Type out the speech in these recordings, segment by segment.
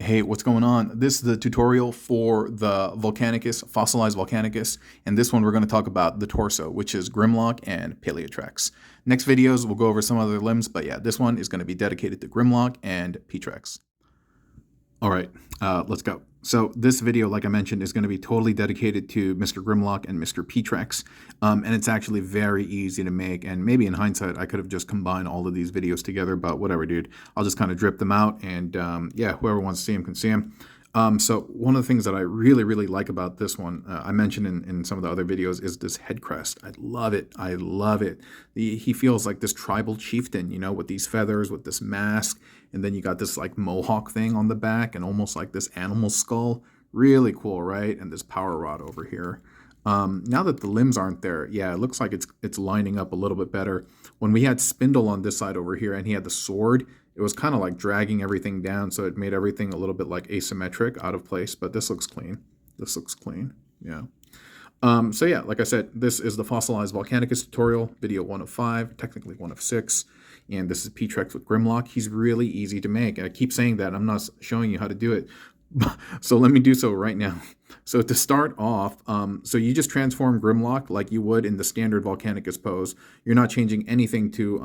Hey, what's going on? This is the tutorial for the Volcanicus, Fossilized Volcanicus, and this one we're going to talk about the torso, which is Grimlock and Paleotrex. Next videos, we'll go over some other limbs, but yeah, this one is going to be dedicated to Grimlock and P-Trex. All right, let's go. So this video, like I mentioned, is going to be totally dedicated to Mr. Grimlock and Mr. P-Trex, and it's actually very easy to make, and maybe in hindsight, I could have just combined all of these videos together, but whatever, dude. I'll just kind of drip them out, and yeah, whoever wants to see them can see them. So one of the things that I really like about this one, I mentioned in some of the other videos, is this head crest. I love it. I love it. He feels like this tribal chieftain, you know, with these feathers, with this mask, and then you got this like mohawk thing on the back and almost like this animal skull. Really cool, right? And this power rod over here. Now that the limbs aren't there, yeah, it looks like it's lining up a little bit better. When we had Spindle on this side over here and he had the sword, it was kind of like dragging everything down, so it made everything a little bit like asymmetric, out of place, but this looks clean. This looks clean, yeah. So yeah, like I said, this is the Fossilized Volcanicus tutorial, video 1 of 5, technically 1 of 6, and this is P-Trex with Grimlock. He's really easy to make, and I keep saying that. I'm not showing you how to do it, so let me do so right now. So to start off, so you just transform Grimlock like you would in the standard Volcanicus pose. You're not changing anything to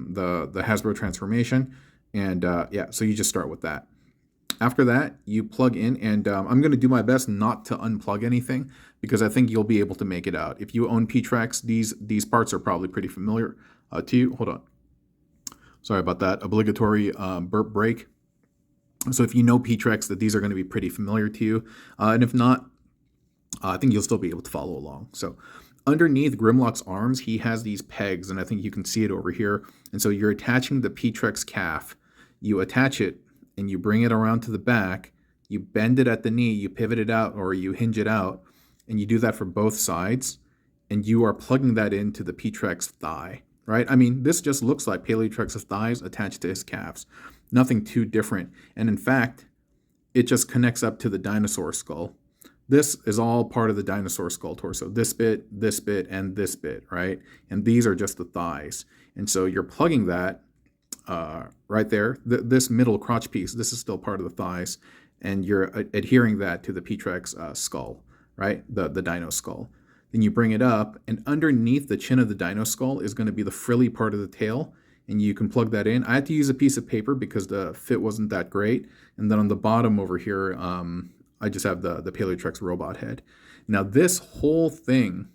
the Hasbro transformation. And yeah, so you just start with that. After that, you plug in, and I'm going to do my best not to unplug anything because I think you'll be able to make it out. If you own P-Trex, these parts are probably pretty familiar to you. Hold on. Sorry about that. Obligatory burp break. So if you know P-Trex, that these are going to be pretty familiar to you. And if not, I think you'll still be able to follow along. So underneath Grimlock's arms, he has these pegs, and I think you can see it over here. And so you're attaching the P-Trex calf. You attach it, and you bring it around to the back. You bend it at the knee, you pivot it out, or you hinge it out, and you do that for both sides. And you are plugging that into the P-Trex thigh, right? I mean, this just looks like Paleotrex's thighs attached to his calves. Nothing too different. And in fact, it just connects up to the dinosaur skull. This is all part of the dinosaur skull torso. This bit, and this bit, right? And these are just the thighs. And so you're plugging that right there. This middle crotch piece, this is still part of the thighs. And you're adhering that to the P-Trex skull, right? The dino skull. Then you bring it up, and underneath the chin of the dino skull is going to be the frilly part of the tail. And you can plug that in. I had to use a piece of paper because the fit wasn't that great. And then on the bottom over here, I just have the Paleotrex robot head. Now this whole thing,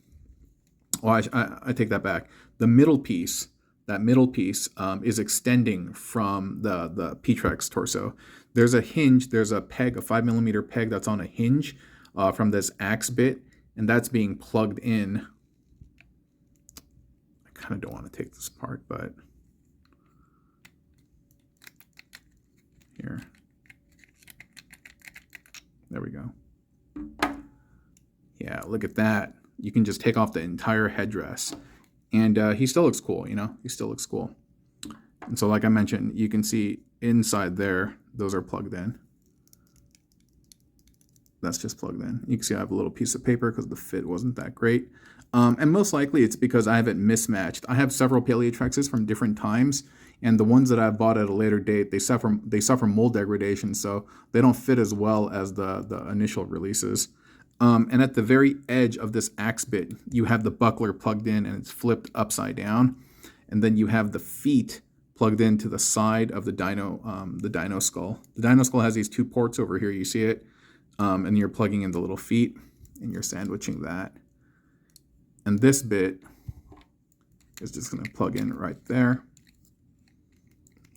well, I take that back. The middle piece, that middle piece is extending from the P-Trex torso. There's a hinge, there's a peg, a 5mm peg that's on a hinge from this axe bit, and that's being plugged in. I kind of don't want to take this part, but here. There we go. Yeah, look at that. You can just take off the entire headdress. And he still looks cool, you know? He still looks cool. And so like I mentioned, you can see inside there, those are plugged in. That's just plugged in. You can see I have a little piece of paper because the fit wasn't that great. And most likely it's because I have it mismatched. I have several Paleotrexes from different times, and the ones that I bought at a later date, they suffer mold degradation, so they don't fit as well as the initial releases. And at the very edge of this axe bit, you have the buckler plugged in, and it's flipped upside down. And then you have the feet plugged into the side of the dino skull. The dino skull has these two ports over here. You see it, and you're plugging in the little feet, and you're sandwiching that. And this bit is just going to plug in right there.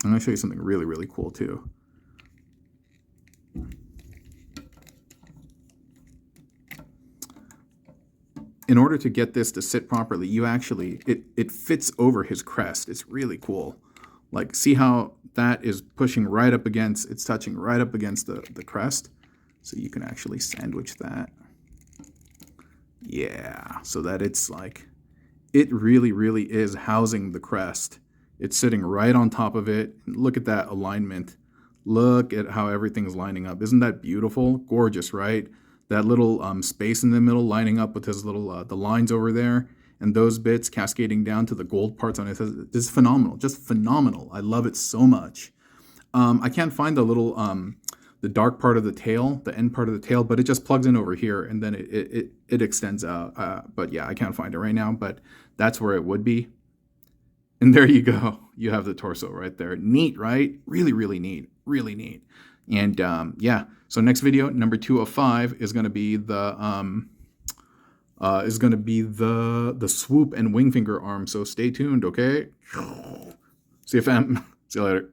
I'm going to show you something really cool too. In order to get this to sit properly, you actually, it fits over his crest. It's really cool. Like, see how that is pushing right up against, it's touching right up against the crest. So you can actually sandwich that. Yeah, so that it's like, it really is housing the crest. It's sitting right on top of it. Look at that alignment. Look at how everything's lining up. Isn't that beautiful? Gorgeous, right? That little space in the middle lining up with his little, the lines over there, and those bits cascading down to the gold parts on it. This is phenomenal, just phenomenal. I love it so much. I can't find the the dark part of the tail, the end part of the tail, but it just plugs in over here and then it extends out. But yeah, I can't find it right now, but that's where it would be. And there you go. You have the torso right there. Neat, right? Really, really neat. Really neat. And yeah, so next video, number 2 of 5, is going to be the swoop and wing finger arm. So stay tuned, okay? See you, fam. See you later.